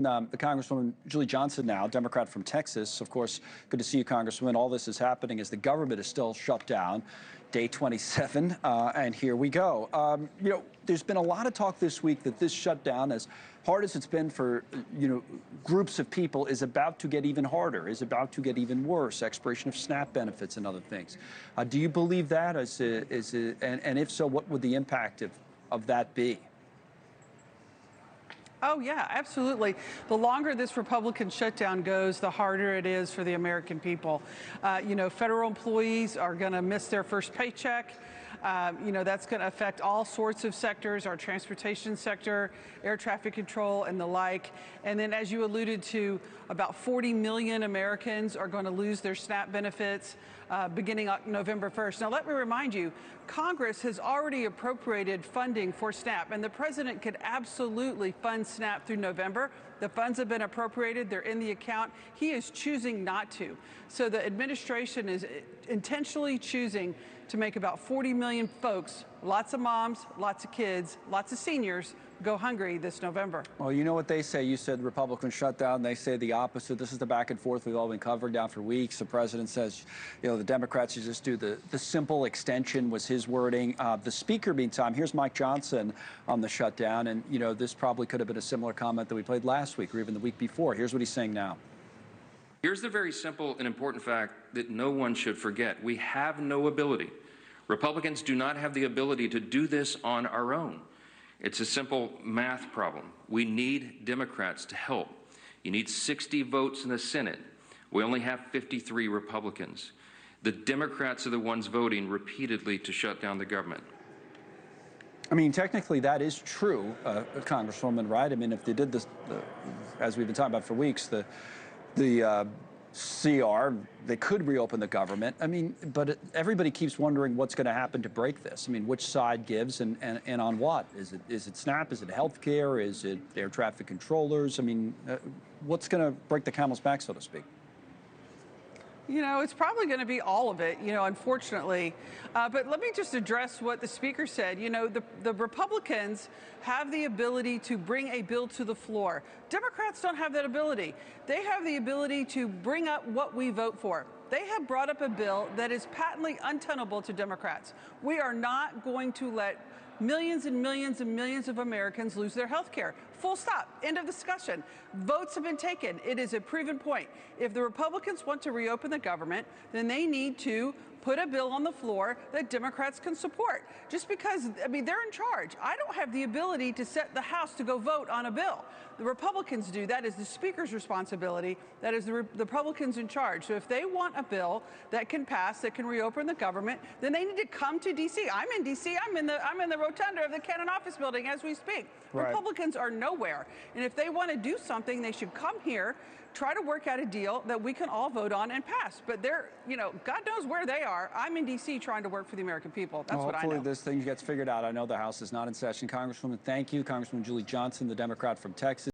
The Congresswoman Julie Johnson now, Democrat from Texas. Of course, good to see you, Congresswoman. All this is happening as the government is still shut down, day 27, and here we go. There's been a lot of talk this week that this shutdown, as hard as it's been for, groups of people, is about to get even harder, is about to get even worse, expiration of SNAP benefits and other things. Do you believe that? And if so, what would the impact of that be? Oh, yeah, absolutely. The longer this Republican shutdown goes, the harder it is for the American people. Federal employees are going to miss their first paycheck. That's going to affect all sorts of sectors, our transportation sector, air traffic control, and the like. And then, as you alluded to, about 40 million Americans are going to lose their SNAP benefits beginning November 1st. Now, let me remind you, Congress has already appropriated funding for SNAP, and the president could absolutely fund SNAP through November. The funds have been appropriated. They're in the account. He is choosing not to. So the administration is intentionally choosing to make about 40 million folks, lots of moms, lots of kids, lots of seniors, go hungry this November. Well, you know what they say. You said Republican shutdown. They say the opposite. This is the back and forth we've all been covering now for weeks. The president says, the Democrats should just do the simple extension, was his wording. The speaker, meantime, here's Mike Johnson on the shutdown. And, this probably could have been a similar comment that we played last week or even the week before. Here's what he's saying now. Here's the very simple and important fact that no one should forget. We have no ability. Republicans do not have the ability to do this on our own. It's a simple math problem. We need Democrats to help. You need 60 votes in the Senate. We only have 53 Republicans. The Democrats are the ones voting repeatedly to shut down the government. I mean, technically that is true, Congresswoman, right? I mean, if they did this, as we've been talking about for weeks, the CR, they could reopen the government. I mean, but everybody keeps wondering what's going to happen to break this. I mean, which side gives and on what? Is it SNAP? Is it health care? Is it air traffic controllers? I mean, what's going to break the camel's back, so to speak? It's probably going to be all of it, unfortunately. But let me just address what the speaker said. The Republicans have the ability to bring a bill to the floor. Democrats don't have that ability. They have the ability to bring up what we vote for. They have brought up a bill that is patently untenable to Democrats. We are not going to let millions and millions and millions of Americans lose their health care. Full stop. End of discussion. Votes have been taken. It is a proven point. If the Republicans want to reopen the government, then they need to put a bill on the floor that Democrats can support. Just because, they're in charge. I don't have the ability to set the House to go vote on a bill. The Republicans do. That is the Speaker's responsibility. That is the Republicans in charge. So if they want a bill that can pass, that can reopen the government, then they need to come to D.C. I'm in D.C. I'm in the rotunda of the Cannon Office Building as we speak. Right. Republicans are nowhere. And if they want to do something, they should come here, try to work out a deal that we can all vote on and pass. But they're, God knows where they are. I'm in D.C. trying to work for the American people. That's what I know. Hopefully this thing gets figured out. I know the House is not in session. Congresswoman, thank you. Congresswoman Julie Johnson, the Democrat from Texas.